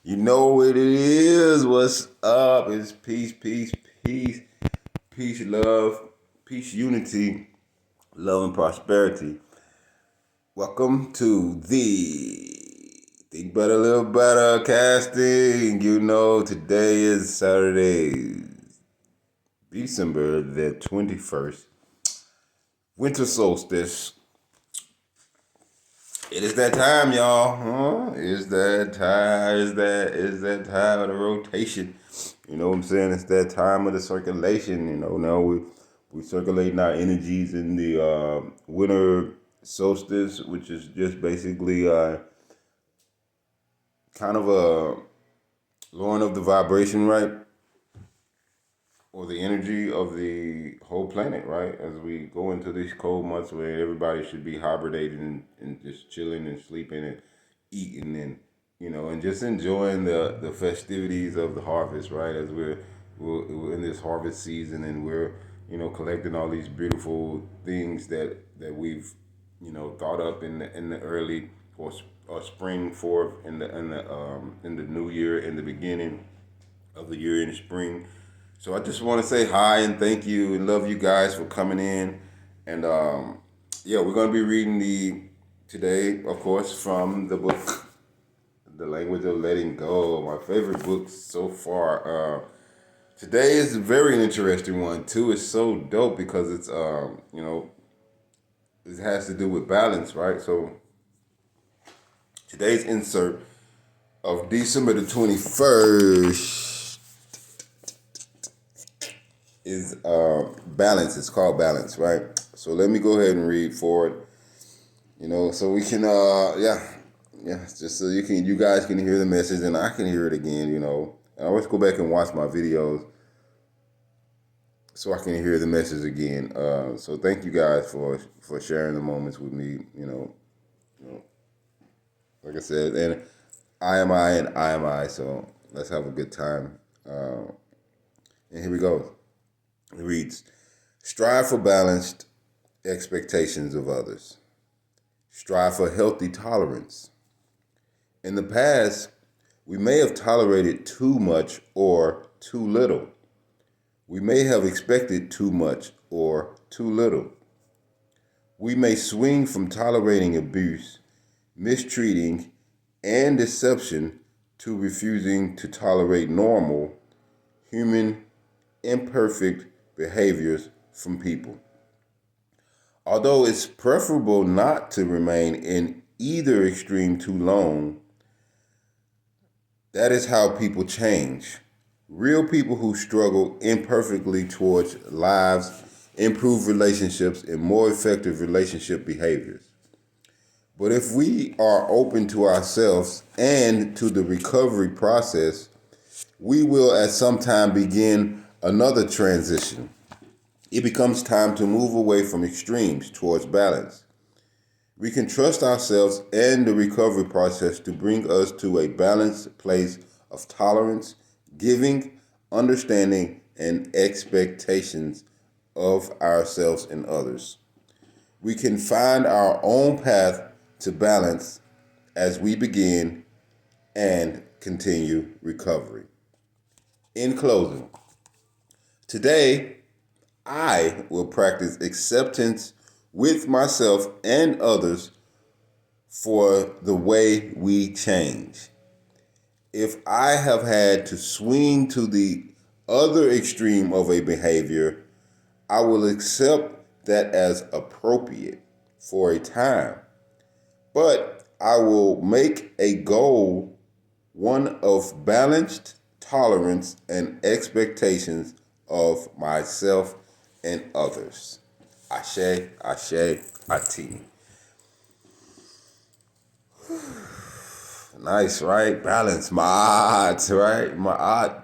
You know what it is. What's up? It's peace, love, peace, unity, love, and prosperity. Welcome to the Think Better, Live Better casting. You know, today is Saturday, December the 21st, winter solstice. It is that time, y'all. It's that time. It's that time of the rotation. You know what I'm saying? It's that time of the circulation. Now we circulating our energies in the winter solstice, which is just basically kind of a lowering of the vibration, right? Or the energy of the whole planet, right? As we go into these cold months where everybody should be hibernating and just chilling and sleeping and eating and and just enjoying the festivities of the harvest, right? As we're in this harvest season and we're collecting all these beautiful things that we've thought up in the early or spring forth in the new year, in the beginning of the year in the spring. So I just want to say hi and thank you and love you guys for coming in. And yeah, we're going to be reading today, of course, from the book, The Language of Letting Go, my favorite book so far. Today is a very interesting one, too. It's so dope because it has to do with balance, right? So today's insert of December the 21st is balance. It's called balance, right? So let me go ahead and read forward, so we can just so you guys can hear the message and I can hear it again, I always go back and watch my videos so I can hear the message again. So thank you guys for sharing the moments with me, like I said, and I am I and I am I. So let's have a good time. And here we go. It reads, strive for balanced expectations of others. Strive for healthy tolerance. In the past, we may have tolerated too much or too little. We may have expected too much or too little. We may swing from tolerating abuse, mistreating, and deception to refusing to tolerate normal, human, imperfect behaviors from people. Although it's preferable not to remain in either extreme too long, that is how people change. Real people who struggle imperfectly towards lives, improve relationships, and more effective relationship behaviors. But if we are open to ourselves and to the recovery process, we will at some time begin another transition. It becomes time to move away from extremes towards balance. We can trust ourselves and the recovery process to bring us to a balanced place of tolerance, giving, understanding, and expectations of ourselves and others. We can find our own path to balance as we begin and continue recovery. In closing, today I will practice acceptance with myself and others for the way we change. If I have had to swing to the other extreme of a behavior, I will accept that as appropriate for a time. But I will make a goal one of balanced tolerance and expectations of myself and others. Ashe, Ashe, Ati. Nice, right? Balance, ma'at, right? Ma'at,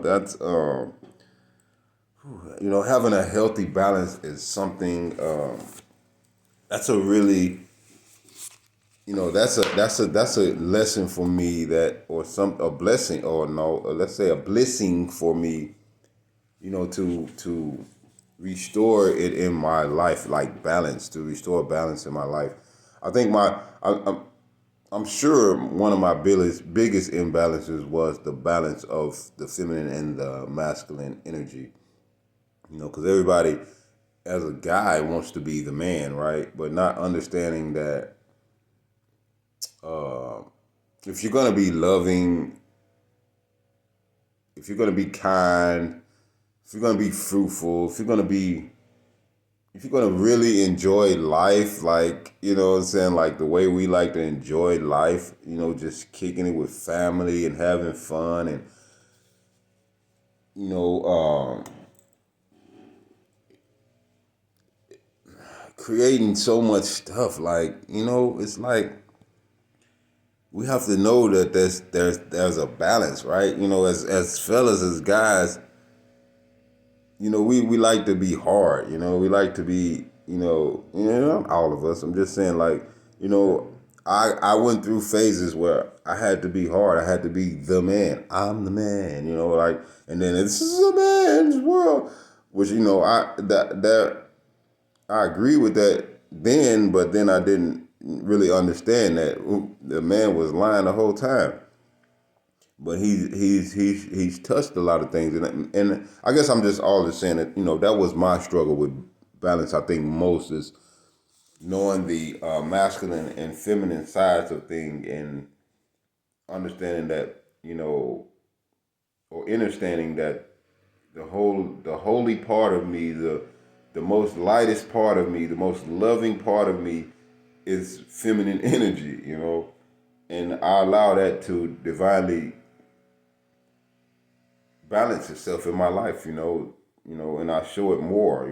that's, having a healthy balance is something, that's a really, that's a lesson for me a blessing, or no, let's say a blessing for me, to restore it in my life, like balance, to restore balance in my life. I think I'm sure one of my biggest imbalances was the balance of the feminine and the masculine energy. Because everybody, as a guy, wants to be the man, right? But not understanding that uh, if you're gonna be loving, if you're gonna be kind, if you're gonna be fruitful, if you're gonna really enjoy life, like, what I'm saying, like the way we like to enjoy life, just kicking it with family and having fun, and you know, um, creating so much stuff. Like, it's like we have to know that there's a balance, right? As fellas, as guys, we like to be hard. We like to be, not all of us. I'm just saying, like, I went through phases where I had to be hard. I had to be the man. I'm the man. Like, and then this is a man's world, which that I agree with that then, but then I didn't really understand that the man was lying the whole time. But he's touched a lot of things, and I guess I'm just all just saying that that was my struggle with balance. I think most is knowing the masculine and feminine sides of things, and understanding that or understanding that the holy part of me, the most lightest part of me, the most loving part of me is feminine energy, and I allow that to divinely balance itself in my life, and I show it more,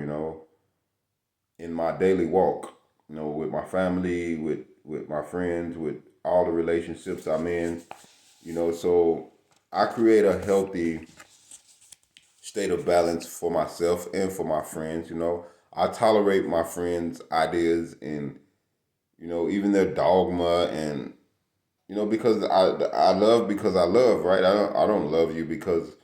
in my daily walk, with my family, with my friends, with all the relationships I'm in, so I create a healthy state of balance for myself and for my friends, I tolerate my friends' ideas and, even their dogma, and because I love, right? I don't love you because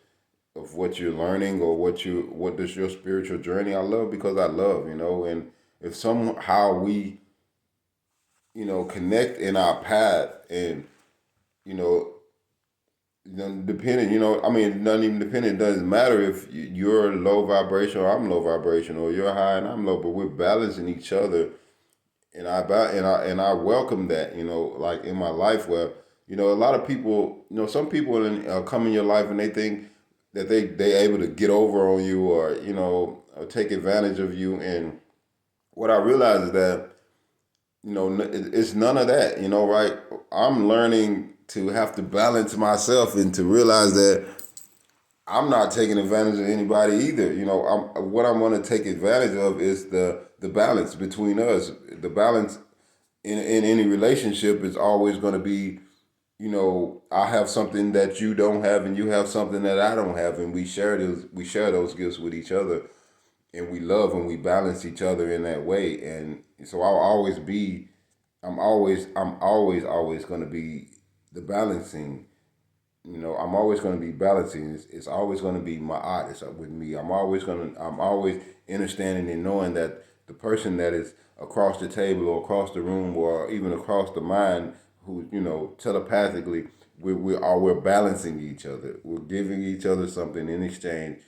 of what you're learning or what is your spiritual journey. I love because I love, and if somehow we, connect in our path, and you know, depending, I mean, not even depending. It doesn't matter if you're low vibration or I'm low vibration, or you're high and I'm low, but we're balancing each other, and I welcome that, like in my life, where a lot of people, some people come in your life and they think that they able to get over on you, or or take advantage of you, and what I realize is that it's none of that, right? I'm learning to have to balance myself and to realize that I'm not taking advantage of anybody either. What I'm going to take advantage of is the balance between us. The balance in any relationship is always going to be, I have something that you don't have, and you have something that I don't have, and we share those gifts with each other, and we love and we balance each other in that way. And so I'm always going to be the balancing. I'm always going to be balancing. It's always going to be my artist with me. I'm always understanding and knowing that the person that is across the table or across the room or even across the mind, who, telepathically, we're balancing each other. We're giving each other something in exchange,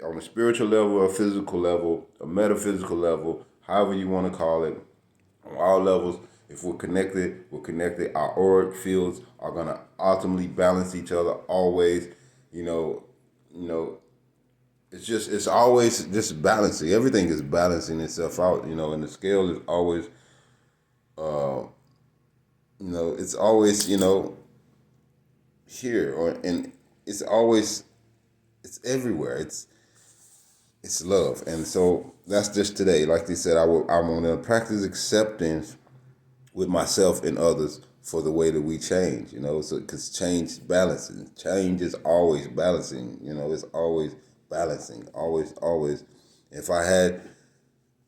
on a spiritual level, a physical level, a metaphysical level, however you want to call it, on all levels. If we're connected, we're connected. Our auric fields are gonna ultimately balance each other always. You know, you know, it's always just balancing. Everything is balancing itself out. And the scale is always, uh, it's always, here, and it's always, it's everywhere. It's love, and so that's just today. Like they said, I'm gonna practice acceptance with myself and others for the way that we change, so because change balancing, change is always balancing, it's always balancing, always. If I had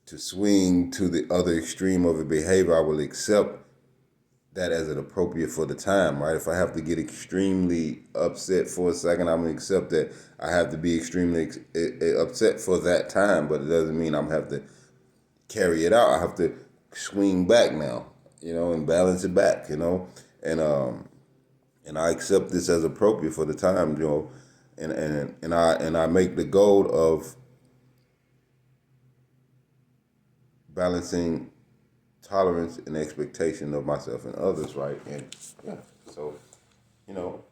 to swing to the other extreme of a behavior, I will accept that as an appropriate for the time, right? If I have to get extremely upset for a second, I'm gonna accept that I have to be extremely upset for that time, but it doesn't mean I'm have to carry it out. I have to swing back now, and balance it back, and and I accept this as appropriate for the time, and I make the goal of balancing tolerance and expectation of myself and others, right? And yeah, so you know,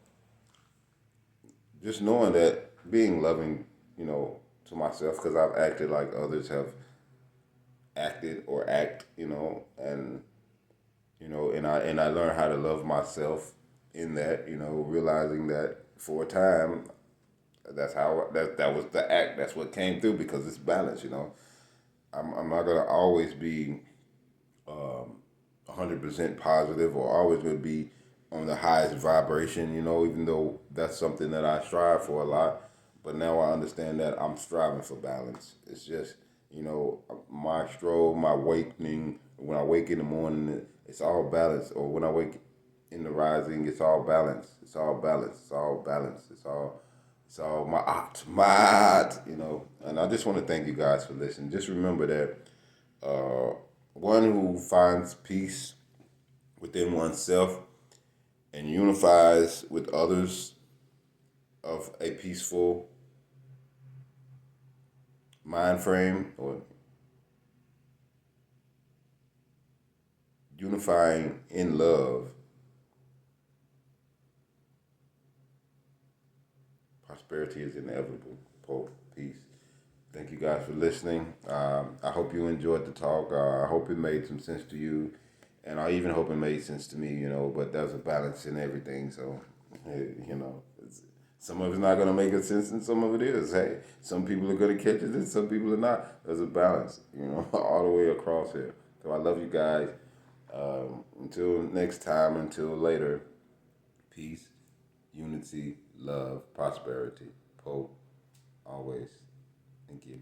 just knowing that being loving, to myself because I've acted like others have acted or act, and and I learned how to love myself in that, realizing that for a time that's how that was the act. That's what came through because it's balance. I'm not gonna always be 100% positive or always gonna be on the highest vibration. Even though that's something that I strive for a lot. But now I understand that I'm striving for balance. It's just my stroll, my awakening. When I wake in the morning, it's all balance. Or when I wake in the rising, it's all balance. It's all balance. It's all balance. It's all my art. And I just want to thank you guys for listening. Just remember that one who finds peace within oneself and unifies with others of a peaceful mind frame or unifying in love, prosperity is inevitable. Peace. Thank you guys for listening. I hope you enjoyed the talk. I hope it made some sense to you. And I even hope it made sense to me, but there's a balance in everything. So, some of it's not going to make a sense and some of it is. Hey, some people are going to catch it and some people are not. There's a balance, all the way across here. So I love you guys. Until next time, until later, peace, unity, love, prosperity. Always. Thank you.